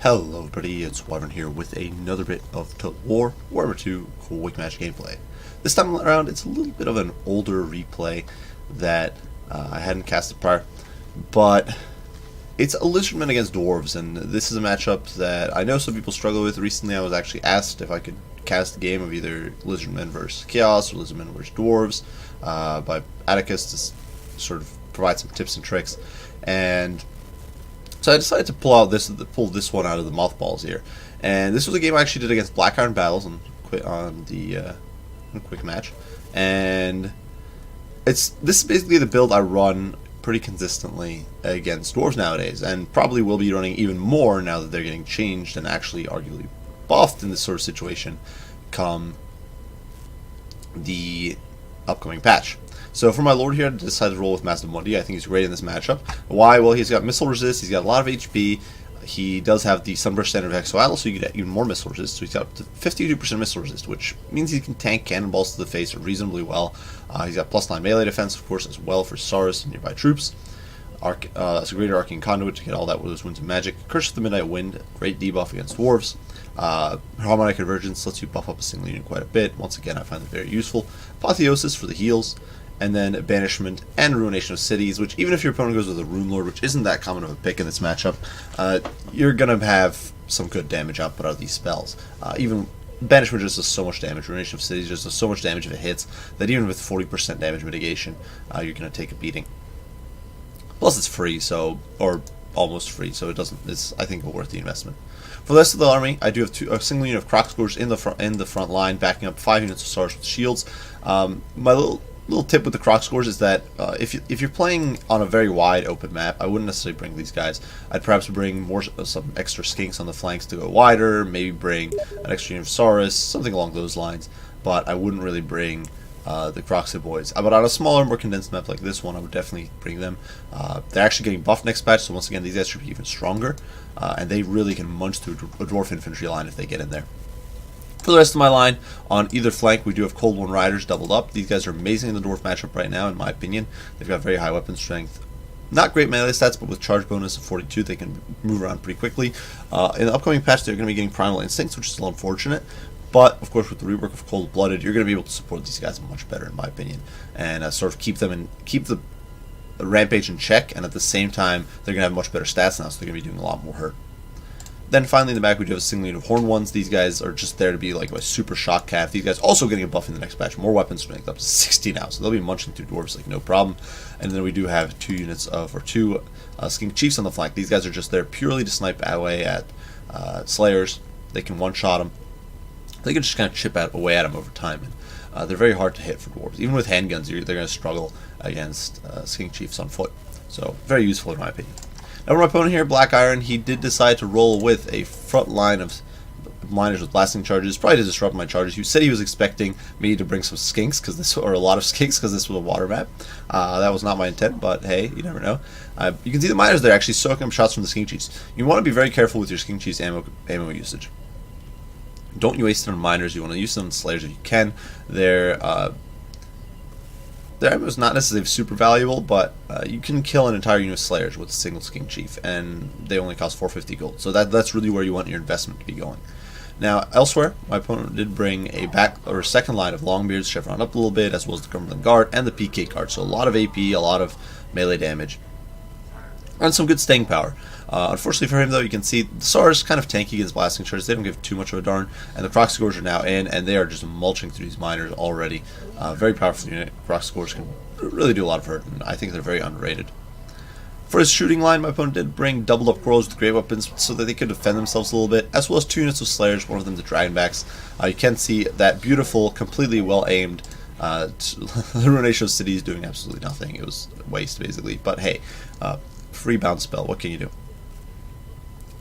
Hello everybody, it's Wyvern here with another bit of Total War Warhammer 2 Quick Match gameplay. This time around it's a little bit of an older replay that I hadn't casted prior, but it's a Lizardmen against Dwarves, and this is a matchup that I know some people struggle with. Recently I was actually asked if I could cast a game of either Lizardmen versus Chaos or Lizardmen versus Dwarves by Atticus to sort of provide some tips and tricks, and so I decided to pull this one out of the mothballs here, and this was a game I actually did against Black Iron Battles on the quick match, and this is basically the build I run pretty consistently against Dwarves nowadays, and probably will be running even more now that they're getting changed and actually arguably buffed in this sort of situation come the upcoming patch. So for my lord here, I decided to roll with Massive Mundi. I think he's great in this matchup. Why? Well, he's got missile resist, he's got a lot of HP, he does have the Sunburst Standard of Exoatl, so you get even more missile resist, so he's got up to 52% missile resist, which means he can tank cannonballs to the face reasonably well. He's got +9 melee defense, of course, as well for Saurus and nearby troops. That's a greater Arcane Conduit to get all that with those wounds of magic. Curse of the Midnight Wind, great debuff against Dwarves. Harmonic Convergence lets you buff up a single unit quite a bit. Once again, I find it very useful. Apotheosis for the heals. And then Banishment and Ruination of Cities, which even if your opponent goes with a Rune Lord, which isn't that common of a pick in this matchup, you're going to have some good damage output out of these spells. Even Banishment just does so much damage, Ruination of Cities just does so much damage if it hits, that even with 40% damage mitigation, you're going to take a beating. Plus it's free, or almost free, so it's I think worth the investment. For the rest of the army, I do have a single unit of Crocscourge in the front line, backing up 5 units of Saurus with shields. My little tip with the Crocscourge is that if you're playing on a very wide open map, I wouldn't necessarily bring these guys. I'd perhaps bring some extra skinks on the flanks to go wider, maybe bring an extra unit of Saurus, something along those lines, but I wouldn't really bring the Croxy boys. But on a smaller, more condensed map like this one, I would definitely bring them. They're actually getting buffed next patch, so once again, these guys should be even stronger, and they really can munch through a Dwarf infantry line if they get in there. For the rest of my line, on either flank, we do have Cold One Riders doubled up. These guys are amazing in the Dwarf matchup right now, in my opinion. They've got very high weapon strength. Not great melee stats, but with charge bonus of 42, they can move around pretty quickly. In the upcoming patch, they're going to be getting Primal Instincts, which is a little unfortunate. But, of course, with the rework of Cold Blooded, you're going to be able to support these guys much better, in my opinion. And sort of keep the Rampage in check, and at the same time, they're going to have much better stats now, so they're going to be doing a lot more hurt. Then finally in the back we do have a single unit of Horn Ones. These guys are just there to be like a super shock calf. These guys also getting a buff in the next patch. More weapon strength, up to 60 now. So they'll be munching through Dwarves like no problem. And then we do have two Skink Chiefs on the flank. These guys are just there purely to snipe away at Slayers. They can one-shot them. They can just kind of chip away at them over time. And they're very hard to hit for Dwarves. Even with handguns, they're going to struggle against Skink Chiefs on foot. So very useful in my opinion. Now for my opponent here, Black Iron, he did decide to roll with a front line of miners with blasting charges, probably to disrupt my charges. He said he was expecting me to bring some skinks, or a lot of skinks, because this was a water map. That was not my intent, but hey, you never know. You can see the miners there actually soaking up shots from the Skink Chiefs. You want to be very careful with your Skink Chiefs ammo usage. Don't waste it on miners. You want to use them on Slayers if you can. Their ammo is not necessarily super valuable, but you can kill an entire unit of Slayers with a single Skink Chief, and they only cost 450 gold. So that's really where you want your investment to be going. Now, elsewhere, my opponent did bring a second line of Longbeards, chevron up a little bit, as well as the Cumberland Guard and the PK card. So a lot of AP, a lot of melee damage, and some good staying power. Unfortunately for him, though, you can see the Saurus kind of tanky against blasting charges. They don't give too much of a darn, and the Crocscourge are now in, and they are just mulching through these miners already. Very powerful unit. Crocscourge can really do a lot of hurt, and I think they're very underrated. For his shooting line, my opponent did bring doubled up Crows with great weapons so that they could defend themselves a little bit, as well as 2 units of Slayers, one of them the Dragonbacks. You can see that beautiful, completely well-aimed the Ruination of Cities doing absolutely nothing. It was a waste, basically. But hey, free bounce spell, what can you do?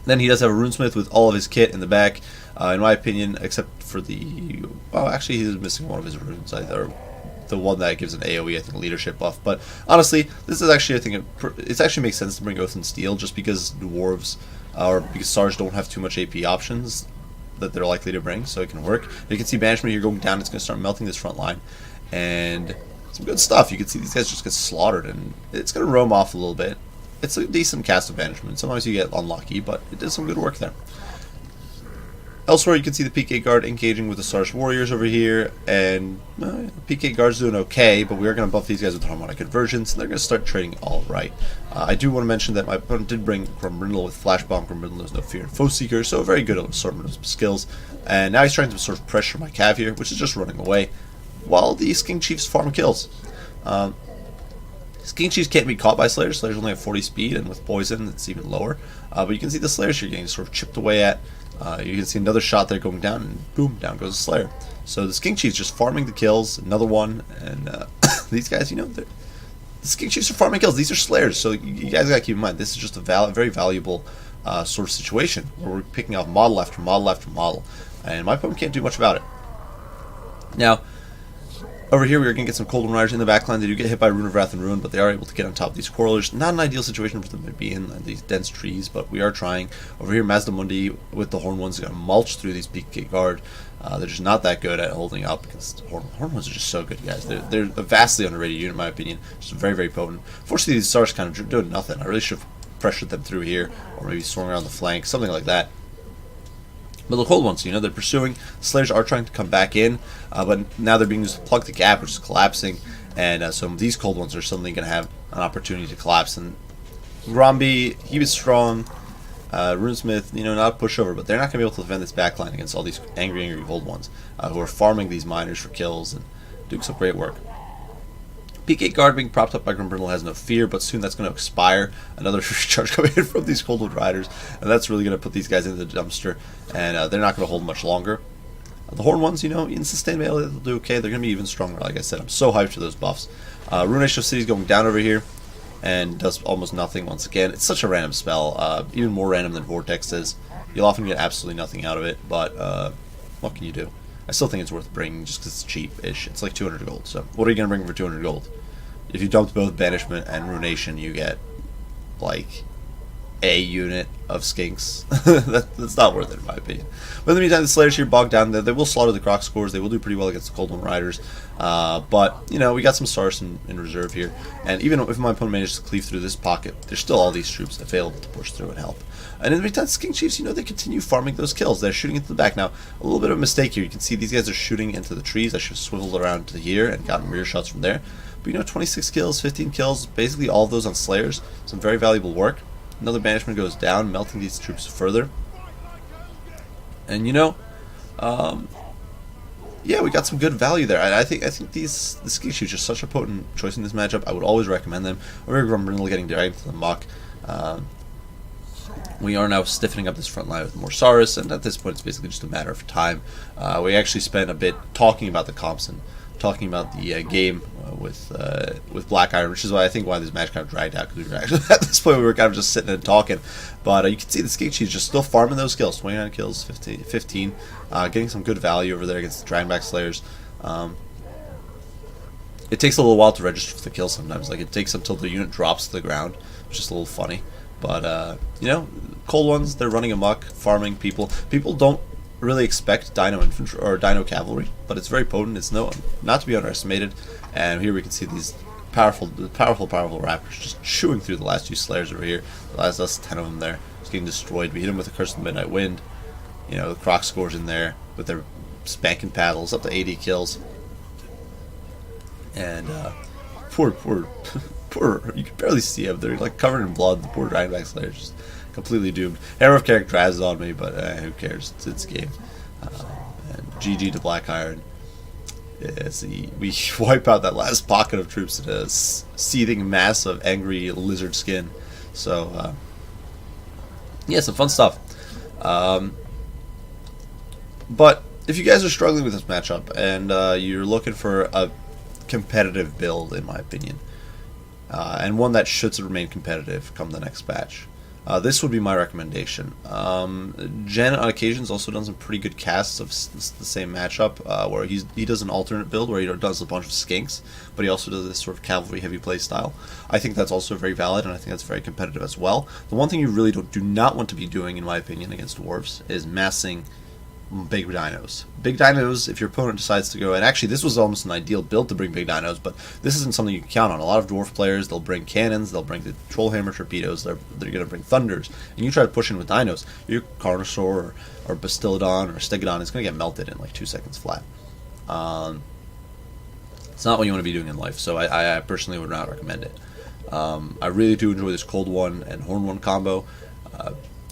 Then he does have a Runesmith with all of his kit in the back, in my opinion, except for the... Well, actually, he's missing one of his runes, or the one that gives an AoE, I think, leadership buff. But honestly, this is actually, I think, it actually makes sense to bring Oath and Steel, just because Dwarves, or because Sarge don't have too much AP options that they're likely to bring, so it can work. You can see Banishment here going down, it's going to start melting this front line, and some good stuff. You can see these guys just get slaughtered, and it's going to roam off a little bit. it's a decent cast of banishment. Sometimes you get unlucky, but it did some good work there. Elsewhere, you can see the PK Guard engaging with the Sarge Warriors over here, and PK Guard's doing okay, but we are going to buff these guys with harmonic conversions, and they're going to start trading all right. I do want to mention that my opponent did bring Grumbrindle with Flash Bomb. Grumbrindle has no fear and Foe Seeker, so a very good assortment of skills. And now he's trying to sort of pressure my Cav here, which is just running away, while the Skink Chiefs farm kills. Skink Chiefs can't be caught by Slayers. Slayers only have 40 speed, and with Poison, it's even lower. But you can see the Slayers here getting sort of chipped away at. You can see another shot there going down, and boom, down goes the Slayer. So the Skink Chiefs just farming the kills, another one, and these guys, you know, the Skink Chiefs are farming kills. These are Slayers, so you guys gotta keep in mind, this is just a very valuable sort of situation, where we're picking off model after model after model, and my opponent can't do much about it. Now, over here, we're going to get some Cold One Riders in the backline. They do get hit by Rune of Wrath and Ruin, but they are able to get on top of these Quarrelers. Not an ideal situation for them to be in these dense trees, but we are trying. Over here, Mazdamundi with the Horn Ones are going to mulch through these PK Guard. They're just not that good at holding up, because Horn Ones are just so good, guys. They're a vastly underrated unit, in my opinion. Just very potent. Fortunately, these Stars kind of doing nothing. I really should have pressured them through here, or maybe swung around the flank, something like that. But the Cold Ones, you know, they're pursuing. Slayers are trying to come back in, but now they're being used to plug the gap, which is collapsing. And so these Cold Ones are suddenly going to have an opportunity to collapse. And Gromby, he was strong. Runesmith, you know, not a pushover, but they're not going to be able to defend this backline against all these angry Cold Ones who are farming these miners for kills and doing some great work. PK Guard being propped up by Grumbrindle has no fear, but soon that's going to expire. Another charge coming in from these Cold Wood Riders, and that's really going to put these guys into the dumpster, and they're not going to hold much longer. The Horn Ones, you know, in sustained melee, they'll do okay. They're going to be even stronger, like I said. I'm so hyped for those buffs. Ruination of Cities going down over here, and does almost nothing once again. It's such a random spell, even more random than Vortex is. You'll often get absolutely nothing out of it, but what can you do? I still think it's worth bringing just because it's cheap-ish. It's like 200 gold, so what are you going to bring for 200 gold? If you dumped both Banishment and Ruination, you get, like, a unit of Skinks. That's not worth it, in my opinion. But in the meantime, the Slayers here bogged down. They will slaughter the Croc scores. They will do pretty well against the Cold One Riders. But, you know, we got some stars in reserve here. And even if my opponent manages to cleave through this pocket, there's still all these troops available to push through and help. And in the meantime, Skink Chiefs, you know, they continue farming those kills. They're shooting into the back. Now, a little bit of a mistake here. You can see these guys are shooting into the trees. I should have swiveled around to here and gotten rear shots from there. But, you know, 26 kills, 15 kills, basically all of those on Slayers. Some very valuable work. Another Banishment goes down, melting these troops further. And, you know, yeah, we got some good value there. I think the Skink Chiefs are such a potent choice in this matchup. I would always recommend them. Over here, Grumbrindle getting dragged into the muck. We are now stiffening up this front line with more Saurus, and at this point it's basically just a matter of time. We actually spent a bit talking about the comps and talking about the game with Black Iron, which is why this match kind of dragged out, because we were actually at this point we were kind of just sitting and talking. But you can see the Skink Chiefs just still farming those kills, 29 kills, 15, getting some good value over there against the Dragonback Slayers. It takes a little while to register for the kill sometimes. Like, it takes until the unit drops to the ground, which is a little funny. But, you know, Cold Ones, they're running amok, farming people. People don't really expect Dino Infantry or Dino Cavalry, but it's very potent. It's not to be underestimated. And here we can see these powerful Raptors just chewing through the last few Slayers over here. The last 10 of them there, just getting destroyed. We hit them with the Curse of the Midnight Wind. You know, the Croc scores in there with their spanking paddles, up to 80 kills. And poor, you can barely see them. They're like covered in blood. The poor Dragonback Slayers just completely doomed. Arrow of Carrick drives on me, but who cares? It's a game. And GG to Black Iron. We wipe out that last pocket of troops in a seething mass of angry lizard skin. So, yeah, some fun stuff. But if you guys are struggling with this matchup and you're looking for a competitive build, in my opinion, and one that should remain competitive come the next patch, this would be my recommendation. Jen on occasions also done some pretty good casts of the same matchup, where he does an alternate build where he does a bunch of skinks, but he also does this sort of cavalry heavy play style. I think that's also very valid, and I think that's very competitive as well. The one thing you really do not want to be doing, in my opinion, against dwarves is massing big dinos. Big dinos, if your opponent decides to go, and actually this was almost an ideal build to bring big dinos, but this isn't something you can count on. A lot of dwarf players, they'll bring cannons, they'll bring the trollhammer torpedoes, they're going to bring thunders, and you try to push in with dinos, your Carnosaur or Bastillodon or Stegodon is going to get melted in like 2 seconds flat. It's not what you want to be doing in life, so I personally would not recommend it. I really do enjoy this Cold One and Horn One combo.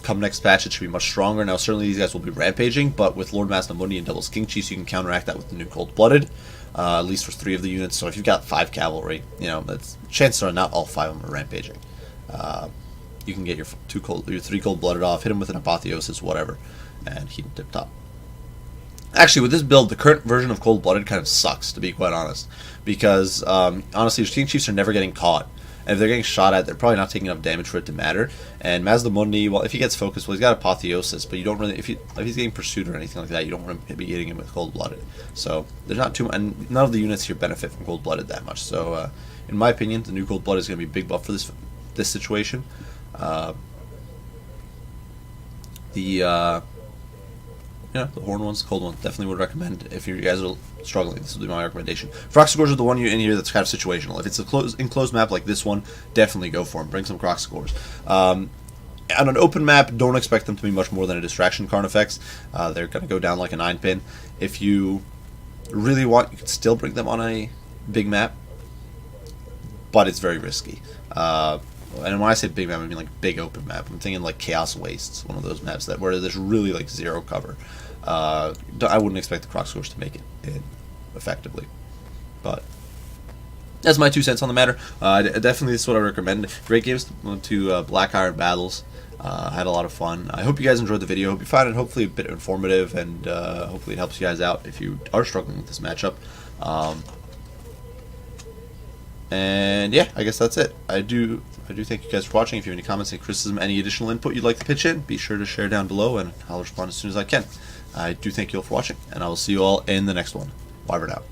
Come next patch, it should be much stronger. Now, certainly these guys will be rampaging, but with Lord Masnamundi and Devil's King Chiefs, you can counteract that with the new Cold-Blooded, at least for 3 of the units. So if you've got 5 cavalry, you know, chances are not all 5 of them are rampaging. You can get your 3 Cold-Blooded off, hit him with an Apotheosis, whatever, and keep him tip-top. Actually, with this build, the current version of Cold-Blooded kind of sucks, to be quite honest, because, honestly, your King Chiefs are never getting caught. And if they're getting shot at, they're probably not taking enough damage for it to matter. And Masnamundi, well, if he gets focused, well, he's got Apotheosis, but you don't really, if he's getting pursued or anything like that, you don't want to be hitting him with Cold-Blooded. So there's not too much, and none of the units here benefit from Cold-Blooded that much. So in my opinion, the new Cold-Blooded is going to be a big buff for this situation. The Horn Ones, Cold Ones, definitely would recommend if you guys are struggling. This would be my recommendation. Croxagores are the one in here that's kind of situational. If it's a enclosed map like this one, definitely go for them. Bring some Croxagores. On an open map, don't expect them to be much more than a distraction Carnifex. They're going to go down like a 9-pin. If you really want, you can still bring them on a big map, but it's very risky. And when I say big map, I mean like big open map. I'm thinking like Chaos Wastes, one of those maps where there's really like zero cover. I wouldn't expect the Croxagores to make it in effectively, but that's my 2 cents on the matter. Definitely, this is what I recommend. Great games to Black Iron battles. Had a lot of fun. I hope you guys enjoyed the video. Hope you found it hopefully a bit informative, and hopefully it helps you guys out if you are struggling with this matchup. And yeah, I guess that's it. I do thank you guys for watching. If you have any comments, any criticism, any additional input you'd like to pitch in, be sure to share down below, and I'll respond as soon as I can. I do thank you all for watching, and I will see you all in the next one. Bye for now.